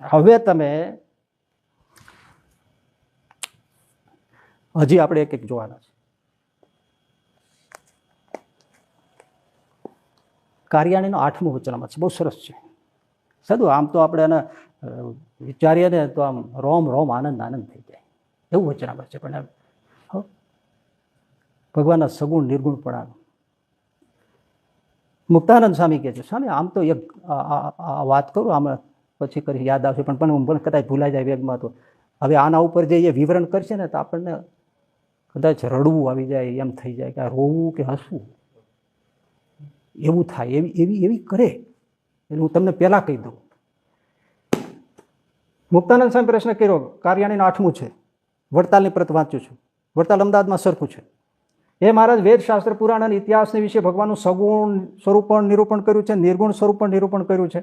હવે તમે હજી આપણે એક એક જોવાના છે. કાર્યાણીનો 8મું વચનામૃત છે, બહુ સરસ છે. સાદું આમ તો આપણે એને વિચારીએ ને તો આમ રોમ રોમ આનંદ આનંદ થઈ જાય એવું વચનામૃત છે. પણ ભગવાનના સગુણ નિર્ગુણપણાનું મુક્તાનંદ સ્વામી કહે છે, સ્વામી આમ તો એક વાત કરું, આમ પછી કરી યાદ આવશે, પણ કદાચ ભૂલાઈ જાય વેગમાં. તો હવે આના ઉપર જે એ વિવરણ કરશે ને તો આપણને કદાચ રડવું આવી જાય, એમ થઈ જાય કે રોવું કે હસવું એવું થાય. એવી કરે એટલે હું તમને પહેલાં કહી દઉં. મુક્તાનંદ સ્વામી પ્રશ્ન કર્યો, કાર્યાણીનું 8મું છે, વડતાલની પ્રત વાંચું છું, વડતાલ અમદાવાદમાં સરખું છે. એ મહારાજ વેદ શાસ્ત્ર પુરાણ અને ઇતિહાસને વિશે ભગવાનનું સગુણ સ્વરૂપ પણ નિરૂપણ કર્યું છે, નિર્ગુણ સ્વરૂપ પણ નિરૂપણ કર્યું છે.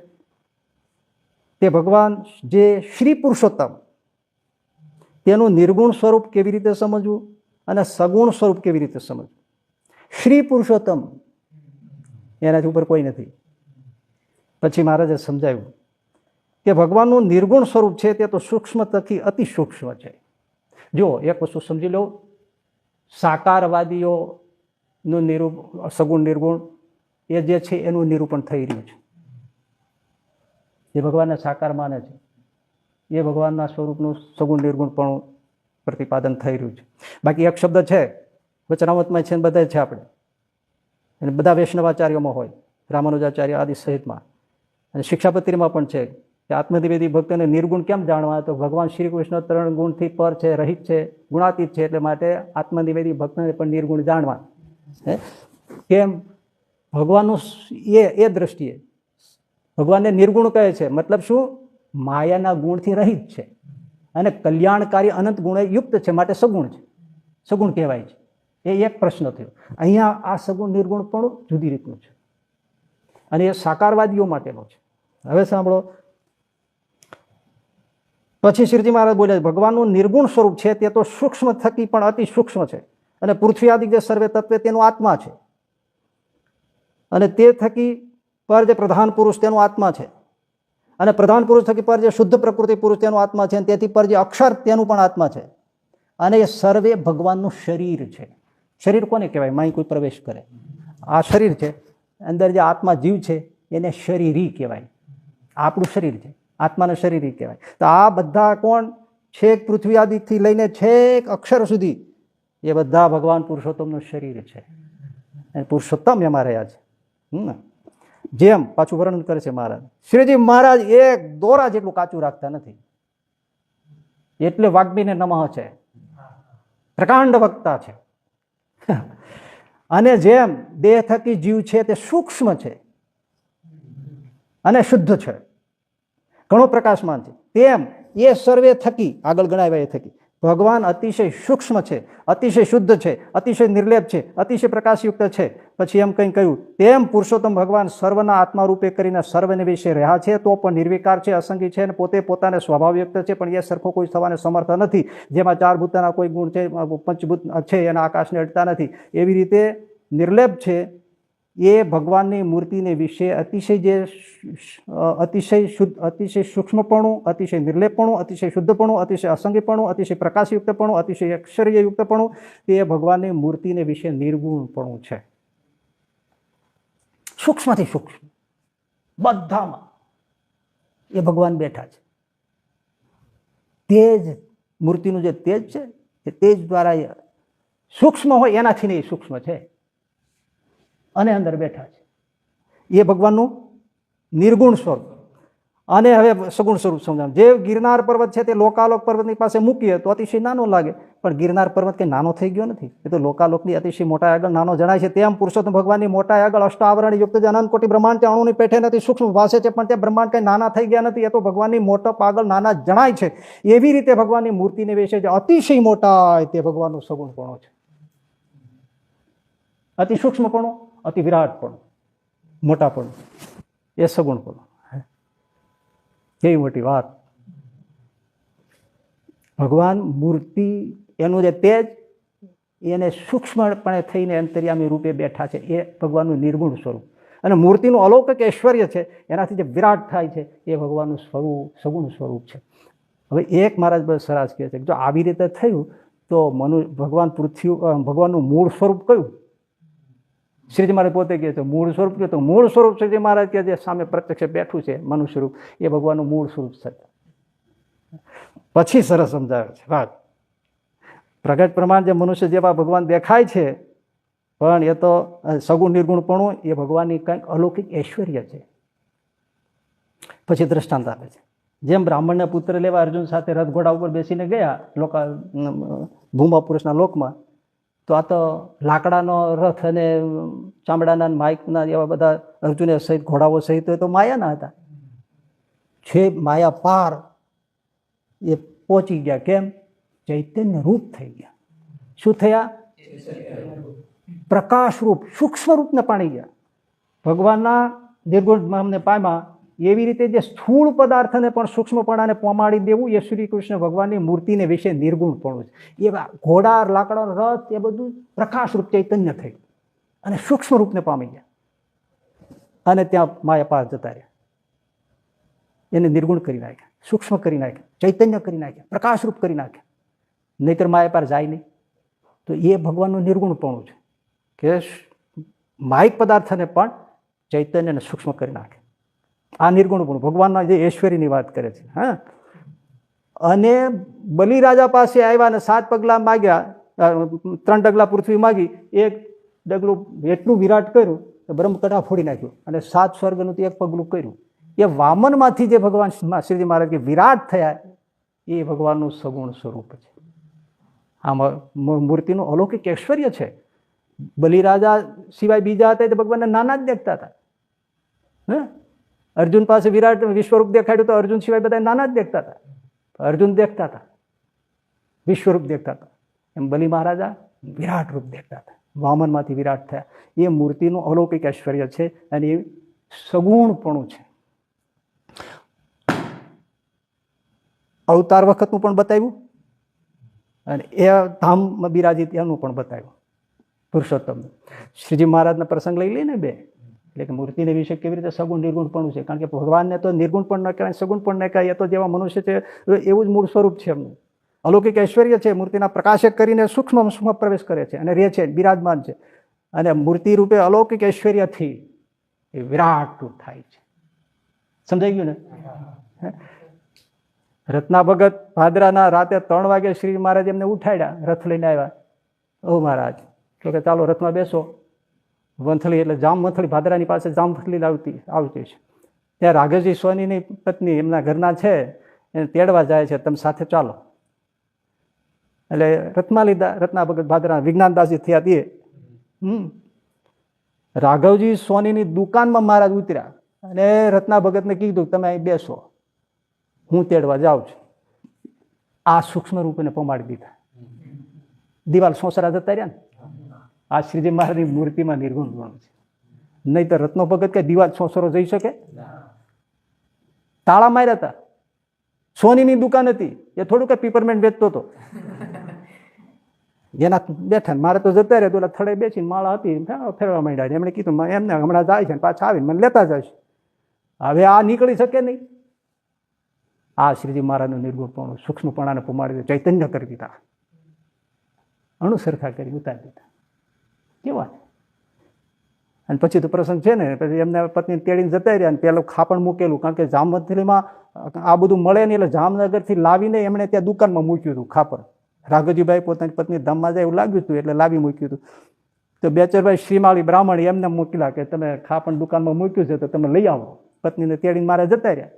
તે ભગવાન જે શ્રી પુરુષોત્તમ તેનું નિર્ગુણ સ્વરૂપ કેવી રીતે સમજવું અને સગુણ સ્વરૂપ કેવી રીતે સમજવું. શ્રી પુરુષોત્તમ એનાથી ઉપર કોઈ નથી. પછી મહારાજે સમજાવ્યું કે ભગવાનનું નિર્ગુણ સ્વરૂપ છે તે તો સૂક્ષ્મ થકી અતિ સૂક્ષ્મ છે. જો એક વસ્તુ સમજી લો, સાકારવાદીઓનું સગુણ નિર્ગુણ એ જે છે એનું નિરૂપણ થઈ રહ્યું છે. જે ભગવાનને સાકાર માને છે એ ભગવાનના સ્વરૂપનું સગુણ નિર્ગુણ પણ પ્રતિપાદન થઈ રહ્યું છે. બાકી એક શબ્દ છે વચનામૃતમાં છે, બધા છે આપણે, અને બધા વૈષ્ણવાચાર્યોમાં હોય, રામાનુજાચાર્ય આદિ સહિતમાં, અને શિક્ષાપત્રીમાં પણ છે કે આત્મનિવેદી ભક્તને નિર્ગુણ કેમ જાણવા, તો ભગવાન શ્રી કૃષ્ણ 3 ગુણથી પર છે, રહિત છે, ગુણાતીત છે, એટલે માટે આત્મનિવેદી ભક્તને પણ નિર્ગુણ જાણવા. કેમ? ભગવાનનું એ દ્રષ્ટિએ ભગવાનને નિર્ગુણ કહે છે, મતલબ શું? માયાના ગુણથી રહિત છે અને કલ્યાણકારી અનંત ગુણ યુક્ત છે, માટે સગુણ છે, સગુણ કહેવાય છે. એ એક પ્રશ્ન થયો. અહીંયા આ સગુણ નિર્ગુણ પણ જુદી રીતનું છે અને એ સાકારવાદીઓ માટેનો છે. હવે સાંભળો, પછી શ્રીજી મહારાજ બોલ્યા, ભગવાનનું નિર્ગુણ સ્વરૂપ છે તે તો સૂક્ષ્મ થકી પણ અતિ સૂક્ષ્મ છે, અને પૃથ્વી આદિ જે સર્વે તત્વે તેનું આત્મા છે, અને તે થકી પર જે પ્રધાન પુરુષ તેનું આત્મા છે, અને પ્રધાન પુરુષ થકી પર જે શુદ્ધ પ્રકૃતિ પુરુષ તેનું આત્મા છે, અને તેથી પર જે અક્ષર તેનું પણ આત્મા છે, અને એ સર્વે ભગવાનનું શરીર છે. શરીર કોને કહેવાય? માય કોઈ પ્રવેશ કરે, આ શરીર છે, અંદર જે આત્મા જીવ છે એને શરીરી કહેવાય. આપણું શરીર છે, આત્માને શરીરી કહેવાય. તો આ બધા કોણ? છેક પૃથ્વી આદિથી લઈને છેક અક્ષર સુધી એ બધા ભગવાન પુરુષોત્તમનું શરીર છે, અને પુરુષોત્તમ એમાં રહ્યા છે. જેમ પાછું વર્ણન કરે છે મહારાજ, શ્રીજી મહારાજ એક દોરા જેટલું કાચું રાખતા નથી, એટલે વાગ્મીને નમઃ છે, પ્રકાંડ વક્તા છે. અને જેમ દેહ થકી જીવ છે તે સૂક્ષ્મ છે અને શુદ્ધ છે, ઘણો પ્રકાશમાન છે, તેમ એ સર્વે થકી આગળ ગણાવ્યા એ થકી ભગવાન અતિશય સૂક્ષ્મ છે, અતિશય શુદ્ધ છે, અતિશય નિર્લેપ છે, અતિશય પ્રકાશયુક્ત છે. પછી એમ કંઈ કહ્યું, તેમ પુરુષોત્તમ ભગવાન સર્વના આત્મા રૂપે કરીને સર્વને વિશે રહ્યા છે, તો પણ નિર્વિકાર છે, અસંગી છે, અને પોતે પોતાને સ્વભાવ વ્યક્ત છે, પણ એ સરખો કોઈ થવાને સમર્થ નથી. જેમાં 4 ભૂતના કોઈ ગુણ છે, પંચભૂત છે, એના આકાશને અડતા નથી, એવી રીતે નિર્લેપ છે. એ ભગવાનની મૂર્તિને વિશે અતિશય સૂક્ષ્મપણું, અતિશય નિર્લેપપણું, અતિશય શુદ્ધપણું, અતિશય અસંગીપણું, અતિશય પ્રકાશયુક્તપણું, અતિશય અક્ષરયુક્તપણું, તે ભગવાનની મૂર્તિને વિશે નિર્ગુણપણું છે. સૂક્ષ્મથી સૂક્ષ્મ બધામાં એ ભગવાન બેઠા છે. તેજ મૂર્તિનું જે તેજ છે એ તેજ દ્વારા સૂક્ષ્મ હોય એનાથી નહીં સૂક્ષ્મ છે, અને અંદર બેઠા છે. એ ભગવાનનું નિર્ગુણ સ્વરૂપ. અને હવે સગુણ સ્વરૂપ સમજાવ. જે ગિરનાર પર્વત છે તે લોકાલોક પર્વતની પાસે મૂકીએ તો અતિશય નાનો લાગે, પણ ગિરનાર પર્વત કંઈ નાનો થઈ ગયો નથી, એ તો લોકાલોકની અતિશય મોટા આગળ નાનો જણાય છે. તેમ પુરુષોત્તમ ભગવાનની મોટા આગળ અષ્ટાવરણ યુક્ત જે અનંત કોટી બ્રહ્માંડ તે અણુની પેઠે નથી સૂક્ષ્મ ભાષે છે, પણ તે બ્રહ્માંડ કંઈ નાના થઈ ગયા નથી, એ તો ભગવાનની મોટપ આગળ નાના જણાય છે. એવી રીતે ભગવાનની મૂર્તિને વિશે જે અતિશય મોટા તે ભગવાનનું સગુણપણું છે. અતિ સૂક્ષ્મપણું, અતિ વિરાટપણું, મોટાપણું, એ સગુણપણું. કેવી મોટી વાત! ભગવાન મૂર્તિ એનું જે તેજ એને સૂક્ષ્મપણે થઈને અંતર્યામી રૂપે બેઠા છે, એ ભગવાનનું નિર્ગુણ સ્વરૂપ. અને મૂર્તિનું અલૌકિક ઐશ્વર્ય છે, એનાથી જે વિરાટ થાય છે એ ભગવાનનું સ્વરૂપ, સગુણ સ્વરૂપ છે. હવે એક મહારાજ બસ સરસ કહે છે કે જો આવી રીતે થયું તો ભગવાનનું મૂળ સ્વરૂપ કયું? શ્રીજી મહારાજ પોતે કહે છે મૂળ સ્વરૂપ કહે તો મૂળ સ્વરૂપ શ્રીજી મહારાજ કે જે સામે પ્રત્યક્ષ બેઠું છે મનુષ્ય રૂપ, એ ભગવાનનું મૂળ સ્વરૂપ છે. પછી સરસ સમજાવે છે વાત, પ્રગટ પ્રમાણ જે મનુષ્ય જેવા ભગવાન દેખાય છે, પણ એ તો સગુણ નિર્ગુણપણું એ ભગવાનની કંઈક અલૌકિક ઐશ્વર્ય છે. પછી દ્રષ્ટાંત આપે છે, જેમ બ્રાહ્મણના પુત્ર લેવા અર્જુન સાથે રથ ઘોડા ઉપર બેસીને ગયા ભૂમા પુરુષના લોકમાં, તો આ તો લાકડાનો રથ અને ચામડાના માઇકના એવા બધા અર્જુને સહિત ઘોડાઓ સહિત તો માયાના હતા. છે માયા પાર એ પહોંચી ગયા. કેમ? ચૈતન્ય રૂપ થઈ ગયા. શું થયા? પ્રકાશ રૂપ, સૂક્ષ્મ રૂપને પામી ગયા. ભગવાનના નિર્ગુણને પામ્યા. એવી રીતે જે સ્થૂળ પદાર્થને પણ સૂક્ષ્મપણાને પમાડી દેવું એ શ્રી કૃષ્ણ ભગવાનની મૂર્તિને વિશે નિર્ગુણપણું છે. એવા ઘોડા, લાકડાનો રથ એ બધું પ્રકાશ રૂપ ચૈતન્ય થઈ અને સૂક્ષ્મ રૂપને પામી ગયા અને ત્યાં માયા પાર જતા રહ્યા. એને નિર્ગુણ કરી નાખ્યા, સૂક્ષ્મ કરી નાખ્યા, ચૈતન્ય કરી નાખ્યા, પ્રકાશ રૂપ કરી નાખ્યા. નહીતર માયા પાર જાય નહીં. તો એ ભગવાનનું નિર્ગુણપણું છે કે માયિક પદાર્થને પણ ચૈતન્ય અને સૂક્ષ્મ કરી નાખે. આ નિર્ગુણપણું ભગવાનના જે ઐશ્વર્યની વાત કરે છે. હા, અને બલિરાજા પાસે આવ્યા અને 7 પગલા માગ્યા, 3 ડગલા પૃથ્વી માગી, 1 ડગલું એટલું વિરાટ કર્યું તો બ્રહ્મકટા ફોડી નાખ્યું અને 7 સ્વર્ગનું 1 પગલું કર્યું. એ વામનમાંથી જે ભગવાન શ્રીજી મહારાજ કે વિરાટ થયા એ ભગવાનનું સગુણ સ્વરૂપ છે. આમાં મૂર્તિનું અલૌકિક ઐશ્વર્ય છે. બલિરાજા સિવાય બીજા હતા તો ભગવાનને નાના જ દેખતા હતા. અર્જુન પાસે વિરાટ વિશ્વરૂપ દેખાડ્યું તો અર્જુન સિવાય બધા નાના જ દેખતા હતા. અર્જુન દેખતા હતા, વિશ્વરૂપ દેખતા હતા. એમ બલિ મહારાજા વિરાટ રૂપ દેખતા હતા. વામનમાંથી વિરાટ થયા. એ મૂર્તિનું અલૌકિક ઐશ્વર્ય છે અને એ સગુણપણું છે. અવતાર વખતનું પણ બતાવ્યું અને એ ધામમાં બિરાજિત એનું પણ બતાવ્યું. પુરુષોત્તમ શ્રીજી મહારાજના પ્રસંગ લઈ લઈને બે, એટલે કે મૂર્તિને વિશે કેવી રીતે સગુણ નિર્ગુણપણું છે. કારણ કે ભગવાનને તો નિર્ગુણ પણ ન કહેવાય, સગુણ પણ ન કહેવાય. એ તો જેવા મનુષ્ય છે એવું જ મૂળ સ્વરૂપ છે એમનું. અલૌકિક ઐશ્વર્ય છે. મૂર્તિના પ્રકાશક કરીને સૂક્ષ્મ પ્રવેશ કરે છે અને રહે છે, બિરાજમાન છે. અને મૂર્તિ રૂપે અલૌકિક ઐશ્વર્યથી એ વિરાટ રૂપ થાય છે. સમજાઈ ગયું ને? રત્ના ભગત ભાદરાના રાતે 3 વાગે શ્રી મહારાજ એમને ઉઠાડ્યા, રથ લઈને આવ્યા. ઓ મહારાજ, તો કે ચાલો રથમાં બેસો. વંથલી એટલે જામવંથલી, ભાદરાની પાસે જામવંથલી આવતી છે. ત્યાં રાઘવજી સોનીની પત્ની એમના ઘરના છે, એને તેડવા જાય છે, તમે સાથે ચાલો. એટલે રથમાં લીધા. રત્ના ભગત ભાદરા વિજ્ઞાનદાસજી થયા તે રાઘવજી સોનીની દુકાનમાં મહારાજ ઉતર્યા અને રત્ના ભગતને કીધું તમે અહીં બેસો, હું તેડવા જાઉં છું. આ સૂક્ષ્મ રૂપને પમાડી દીધા. દિવાલ સોસરા જતા રહ્યા ને. આ શ્રીજી મહારાજની મૂર્તિમાં નિર્ગુણ ગુણ છે. નહીં તો રત્નો ભગત કે દિવાલ સોસરો જઈ શકે? તાળા માર્યા હતા. સોનીની દુકાન હતી, એ થોડું કે પીપરમેન્ટ વેચતો હતો. એના બેઠા મારે તો જતા રહે, તો થડે બેસીને માળા હતી ફેરવા માંડ્યા. એમણે કીધું એમને હમણાં જાય છે, પાછા આવીને મને લેતા જશે. હવે આ નીકળી શકે નહીં. આ શ્રીજી મહારાજનું નિર્ગુણપણું, સૂક્ષ્મપણાને પમાડી ચૈતન્ય કરી દીધા, અણુસરખા કરી ઉતારી દીધા. કેવા? અને પછી તો પ્રસંગ છે ને, પછી એમને પત્ની તેડીને જતા રહ્યા. અને પેલું ખાપણ મૂકેલું, કારણ કે જામવંથલીમાં આ બધું મળે નહીં, એટલે જામનગરથી લાવીને એમણે ત્યાં દુકાનમાં મૂક્યું હતું ખાપણ. રાઘવજીભાઈ પોતાની પત્ની ધામમાં જાય એવું લાગ્યું હતું એટલે લાવી મૂક્યું હતું. તો બેચરભાઈ શ્રીમાળી બ્રાહ્મણ એમને મોકલા કે તમે ખાપણ દુકાનમાં મૂક્યું છે તો તમે લઈ આવો. પત્નીને તેડીને મારે જતા રહ્યા.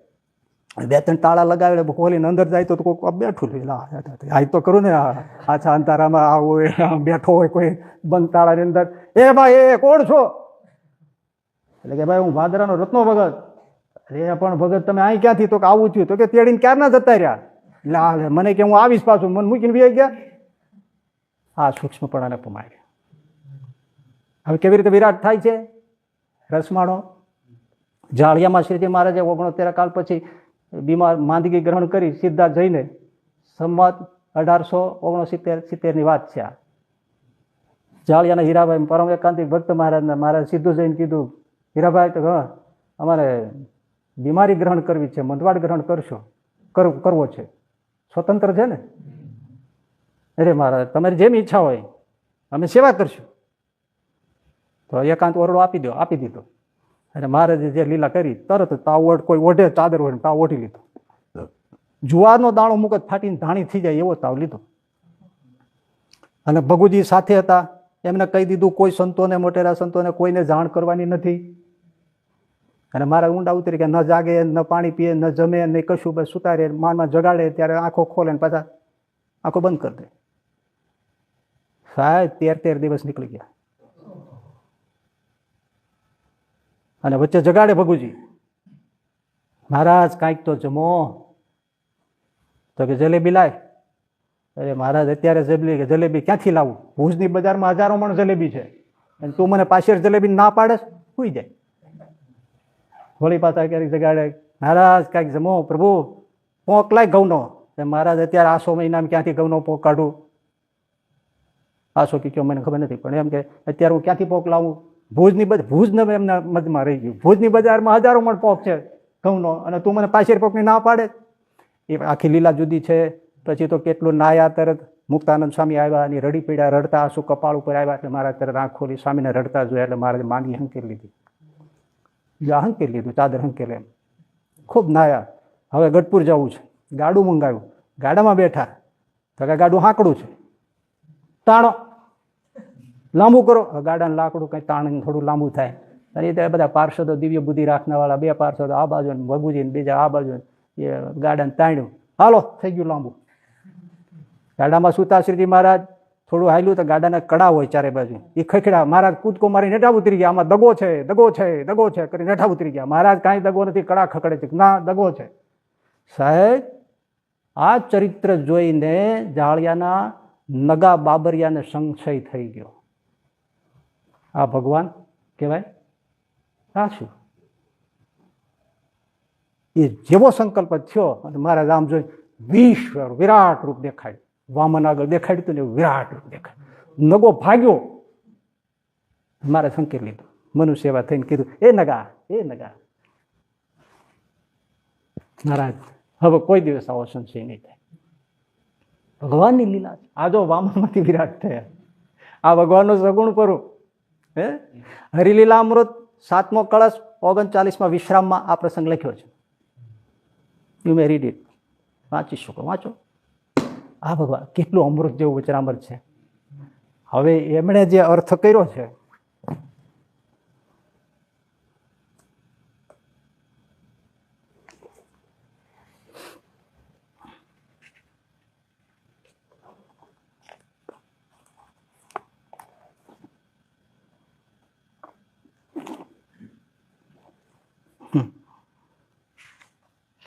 2-3 તાળા લગાવેલા, ખોલીને અંદર જાય તો કોઈ બેઠું આ તો કરું ને, આછા અંધારામાં આવો બેઠો હોય કોઈ બંધ તાળાની અંદર. એ ભાઈ એ કોણ છો? એટલે કે ભાઈ હું ભાદરાનો રત્નો ભગત. અરે પણ ભગત તમે અહીં ક્યાંથી? તો કે આવું થયું. તો કે તેડીને ક્યારના જતા રહ્યા? એટલે મને કે હું આવીશ પાછું, મને મૂકીને બી ગયા. આ સૂક્ષ્મપણાને પમાડ્યા. હવે કેવી રીતે વિરાટ થાય છે? રસમાળો જાળિયામાં શ્રીજી મહારાજે 69 કાળ પછી બીમાર માંદગી ગ્રહણ કરી સીધા જઈને સંમત 1869-70ની વાત છે. આ જાળિયાના હીરાભાઈ પરમ એકાંતિક ભક્ત મહારાજને મહારાજ સીધું જઈને કીધું હીરાભાઈ તો હા અમારે બીમારી ગ્રહણ કરવી છે, મંદવાડ ગ્રહણ કરવો છે, સ્વતંત્ર છે ને? અરે મહારાજ તમારી જેમ ઈચ્છા હોય અમે સેવા કરશું. તો એકાંત ઓરડો આપી દીધો. અને મહારાજે જે લીલા કરી તરત તાવ કોઈ ઓઢે ચાદર હોય તાવ ઓઢી લીધો. જુવારનો દાણો મુકત ફાટીને ધાણી થઈ જાય એવો તાવ લીધો. અને ભગુજી સાથે હતા, એમને કહી દીધું કોઈ સંતોને, મોટેરા સંતોને કોઈને જાણ કરવાની નથી. અને મારા ઊંડા ઉતરી કે ન જાગે, ન પાણી પીએ, ન જમે, નહીં કશું, બસ સુતા રહે. માનમાં જગાડે ત્યારે આંખો ખોલે ને પાછા આંખો બંધ કરી દે. સાહેબ 13 દિવસ નીકળી ગયા. અને વચ્ચે જગાડે ભગુજી, મહારાજ કાંઈક તો જમો. તો કે જલેબી લાય. અરે મહારાજ અત્યારે જલેબી ક્યાંથી લાવું? ભુજની બજારમાં હજારો મણ જલેબી છે અને તું મને પાછળ જલેબી ના પાડે? સુઈ જાય. વળી પાછા ક્યારેક જગાડે, મહારાજ કાંઈક જમો. પ્રભુ પોંક લાય ઘઉંનો. મહારાજ અત્યારે આસો મહિનામાં ક્યાંથી ઘઉંનો પોંક કાઢું? આસો કયો મને ખબર નથી, પણ એમ કે અત્યારે હું ક્યાંથી પોંક લાવું? ભુજને એમના મધમાં રહી ગયું. ભુજની બજારમાં હજારો મણ પોંક છે ઘઉંનો અને તું મને પાછળ પોંકની ના પાડે? એ આખી લીલા જુદી છે. પછી તો કેટલું નાયા, તરત મુક્તાનંદ સ્વામી આવ્યા અને રડી પીડ્યા, રડતા આંસુ કપાળ ઉપર આવ્યા. એટલે મારા તરત આંખ ખોલી સ્વામીને રડતા જોયા. એટલે મારે માંગી હંકેલી લીધી, હંકેલી લીધું, ચાદર હંકેલે એમ. ખૂબ નાયા. હવે ગઢપુર જવું છે, ગાડું મંગાવ્યું. ગાડામાં બેઠા તો કે ગાડું હાંકડું છે, તાણો લાંબુ કરો. ગાડાનું લાકડું કંઈ તાણ થોડું લાંબુ થાય. અને એ બધા પાર્ષદો, દિવ્ય બુદ્ધિ રાખનાવાળા 2 પાર્ષદો આ બાજુ ને ભગુજી ને બીજા આ બાજુ, એ ગાડાને તાણ્યું. હાલો થઈ ગયું લાંબુ. ગાડામાં સુતાશ્રીજી મહારાજ થોડું હાલ્યું તો ગાડાના કડા હોય ચારે બાજુ, એ ખખડા. મહારાજ કૂદકો મારી નેઠા ઉતરી ગયા. આમાં દગો છે, દગો છે, દગો છે કરી નેઠા ઉતરી ગયા. મહારાજ કાંઈ દગો નથી, કડા ખકડે છે. ના, દગો છે. સાહેબ આ ચરિત્ર જોઈને જાળિયાના નગા બાબરિયાને સંશય થઈ ગયો. આ ભગવાન કહેવાય? આ શું? એ જેવો સંકલ્પ થયો અને મહારાજ આમ જોઈ વિશ્વ વિરાટ રૂપ દેખાડ્યું. વામન આગળ દેખાડ્યું હતું ને એવું વિરાટ રૂપ દેખાડ્યું. નગો ભાગ્યો. મારે સંકેત લીધું. મનુષ્ય સેવા થઈને કીધું, એ નગા મહારાજ હવે કોઈ દિવસ આવો સંશય નહીં થાય. ભગવાનની લીલા છે. આ જો વામનમાંથી વિરાટ થયા, આ ભગવાનનું સગુણ પરું. હરિલીલા અમૃત 7મો કળશ 39માં વિશ્રામમાં આ પ્રસંગ લખ્યો છે. You may read it. વાંચી શકો, વાંચો. આ ભગવાન કેટલું અમૃત જેવું વચરામૃત છે. હવે એમણે જે અર્થ કર્યો છે,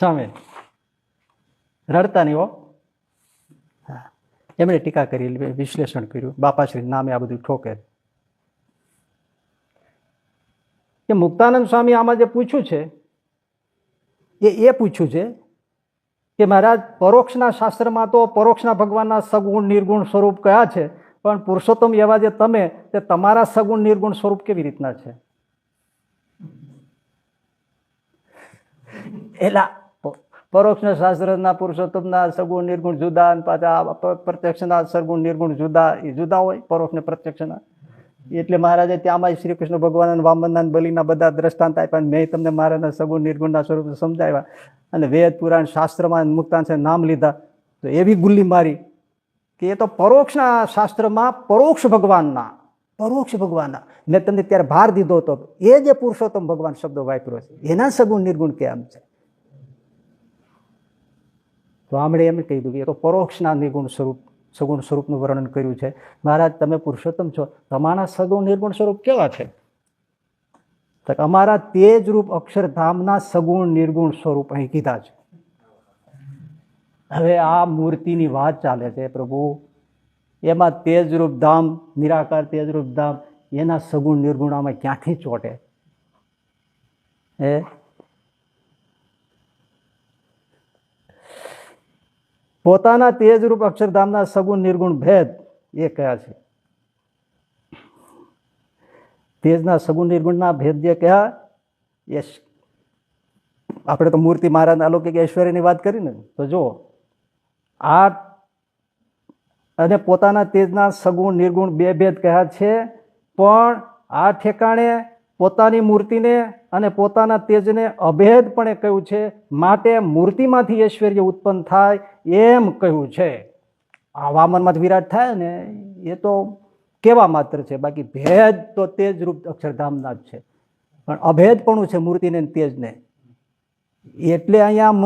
સામે રડતા નહીં હો. એમણે ટીકા કરી, વિશ્લેષણ કર્યું. બાપાશ્રી નામે આ બધું ઠોકે કે મુક્તાનંદ સ્વામી આમાં જે પૂછ્યું છે એ પૂછ્યું છે કે મહારાજ પરોક્ષના શાસ્ત્રમાં તો પરોક્ષના ભગવાનના સગુણ નિર્ગુણ સ્વરૂપ કયા છે, પણ પુરુષોત્તમ એવા જે તમે, તે તમારા સગુણ નિર્ગુણ સ્વરૂપ કેવી રીતના છે? એલા પરોક્ષના શાસ્ત્રના પુરુષોત્તમના સગુણ નિર્ગુણ જુદા, પાછા પ્રત્યક્ષના સગુણ નિર્ગુણ જુદા. એ જુદા હોય પરોક્ષ ને પ્રત્યક્ષના. એટલે મહારાજે ત્યાંમાં શ્રી કૃષ્ણ ભગવાન, વામનના, બલિના બધા દ્રષ્ટાંત આપ્યા. મેં તમને મારાના સગુણ નિર્ગુણના સ્વરૂપ સમજાવ્યા. અને વેદ પુરાણ શાસ્ત્રમાં મુક્તાન છે નામ લીધા તો એવી ગુલ્લી મારી કે એ તો પરોક્ષના શાસ્ત્રમાં પરોક્ષ ભગવાનના મેં તમને ત્યારે ભાર દીધો હતો. એ જે પુરુષોત્તમ ભગવાન શબ્દ વાપર્યો છે એના સગુણ નિર્ગુણ કેમ છે? તો આમણે એમ કહી દીધું કે એ તો પરોક્ષના નિર્ગુણ સ્વરૂપ, સગુણ સ્વરૂપનું વર્ણન કર્યું છે. મહારાજ તમે પુરુષોત્તમ છો, તમારા સગુણ નિર્ગુણ સ્વરૂપ કેવા છે? તો અમારા તેજ રૂપ અક્ષરધામના સગુણ નિર્ગુણ સ્વરૂપ અહીં કીધા છે. હવે આ મૂર્તિની વાત ચાલે છે પ્રભુ, એમાં તેજરૂપ ધામ, નિરાકાર તેજરૂપ ધામ, એના સગુણ નિર્ગુણામાં ક્યાંથી ચોટે? પોતાના તેજરૂપ અક્ષરધામના સગુણ નિર્ગુણ ભેદ એ કયા છે? તેજના સગુણ નિર્ગુણના ભેદ જે કહ્યા એ આપણે તો મૂર્તિ મહારાજના અલૌકિક ઐશ્વર્યની વાત કરી ને, તો જો આ અને પોતાના તેજના સગુણ નિર્ગુણ બે ભેદ કહ્યા છે, પણ આ ઠેકાણે પોતાની મૂર્તિને અને પોતાના તેજને અભેદપણે કહ્યું છે, માટે મૂર્તિમાંથી ઐશ્વર્ય ઉત્પન્ન થાય એમ કહ્યું છે. આ વામનમાંથી વિરાટ થાય ને એ તો કેવા માત્ર છે, બાકી ભેદ તો તેજ રૂપ અક્ષરધામના જ છે, પણ અભેદપણું છે મૂર્તિને તેજને. એટલે અહીંયા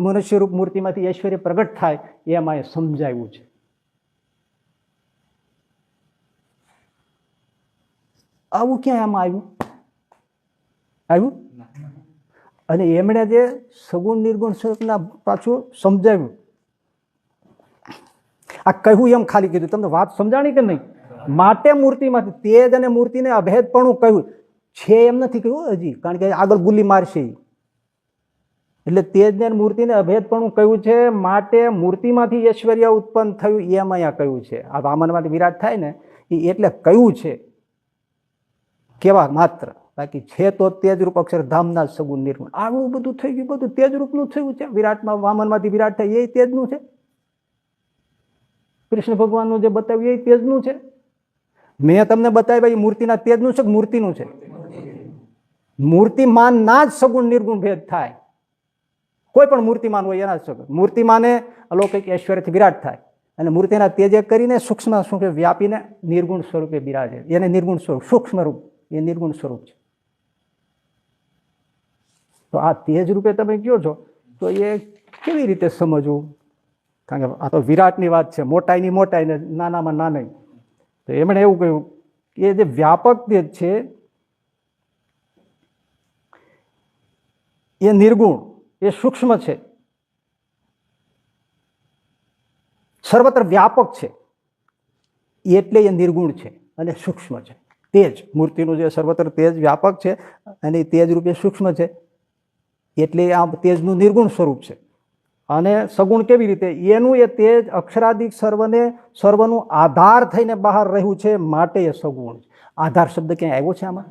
મનુષ્ય રૂપ મૂર્તિમાંથી ઐશ્વર્ય પ્રગટ થાય એમ અહીંયા સમજાવ્યું છે. આવું ક્યાં આમાં આવ્યું? અને એમણે જે સગુણ નિર્ગુણ સ્વરૂપના પાછું સમજાવ્યું. આ કહ્યું એમ ખાલી કીધું, તમને વાત સમજાણી કે નહીં? માટે મૂર્તિમાંથી તેજ અને મૂર્તિને અભેદપણું કહ્યું છે એમ નથી કહ્યું હજી, કારણ કે આગળ ગુલ્લી મારશે. એટલે તેજને મૂર્તિને અભેદપણું કહ્યું છે, માટે મૂર્તિમાંથી ઐશ્વર્ય ઉત્પન્ન થયું એમ અહીંયા કહ્યું છે. આ વામનમાંથી વિરાટ થાય ને એ એટલે કહ્યું છે, કેવા માત્ર, બાકી છે તો તેજરૂપ અક્ષરધામના સગુણ નિર્ગુણ. આવું બધું થઈ ગયું, બધું તેજરૂપનું થયું છે. વિરાટમાં વામનમાંથી વિરાટ થાય એ તેજનું છે. કૃષ્ણ ભગવાનનું જે બતાવ્યું એ તેજનું છે. મેં તમને બતાવ્યું એ મૂર્તિના તેજનું છે કે મૂર્તિનું છે? મૂર્તિમાનના જ સગુણ નિર્ગુણ ભેદ થાય. કોઈ પણ મૂર્તિમાન હોય એના જ મૂર્તિમાને અલૌકિક ઐશ્વર્યથી વિરાટ થાય અને મૂર્તિના તેજે કરીને સૂક્ષ્મ સ્વરૂપે વ્યાપીને નિર્ગુણ સ્વરૂપે બિરાજે. એને નિર્ગુણ સ્વરૂપ, સૂક્ષ્મ રૂપ એ નિર્ગુણ સ્વરૂપ છે. તો આ તેજ રૂપે તમે કહો છો તો એ કેવી રીતે સમજવું? કારણ કે આ તો વિરાટની વાત છે, મોટાઈની મોટાઈ ને નાનામાં નાનાઈ. તો એમણે એવું કહ્યું કે જે વ્યાપક તેજ છે એ નિર્ગુણ, એ સૂક્ષ્મ છે, સર્વત્ર વ્યાપક છે, એટલે એ નિર્ગુણ છે અને સૂક્ષ્મ છે. તેજ મૂર્તિનું જે સર્વત્ર તેજ વ્યાપક છે અને એ તેજ રૂપે સૂક્ષ્મ છે, એટલે આ તેજનું નિર્ગુણ સ્વરૂપ છે. અને સગુણ કેવી રીતે? એનું એ તેજ અક્ષરાદિક સર્વનું આધાર થઈને બહાર રહ્યું છે, માટે એ સગુણ છે. આધાર શબ્દ ક્યાંય આવ્યો છે આમાં?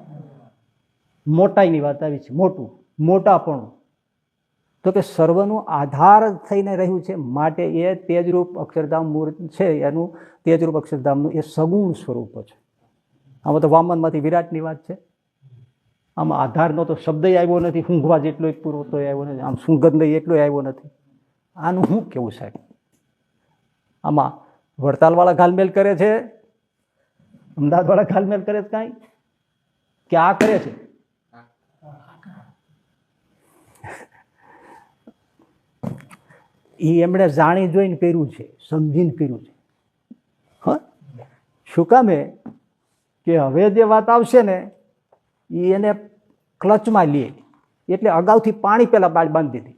મોટાઈની વાત આવી છે, મોટાપણું. તો કે સર્વનું આધાર થઈને રહ્યું છે, માટે એ તેજરૂપ અક્ષરધામ મૂર્તિ છે, એનું તેજરૂપ અક્ષરધામનું એ સગુણ સ્વરૂપ છે. આમાં તો વામનમાંથી વિરાટની વાત છે. આમાં આધારનો તો શબ્દ આવ્યો નથી, ઊંઘવા જેટલો પૂરો તો આવ્યો નથી, આમ સુગંધ લઈ એટલો આવ્યો નથી. આનું શું કેવું સાહેબ? આમાં વડતાલવાળા ઘાલમેલ કરે છે, અમદાવાદવાળા ઘાલમેલ કરે છે કાંઈ, કે આ કરે છે? એ એમણે જાણી જોઈને કર્યું છે, સમજીને કર્યું છે. હા, શું કામે કે હવે જે વાત આવશે ને એ એને ક્લચમાં લે, એટલે અગાઉથી પાણી પહેલાં બાંધી દીધી.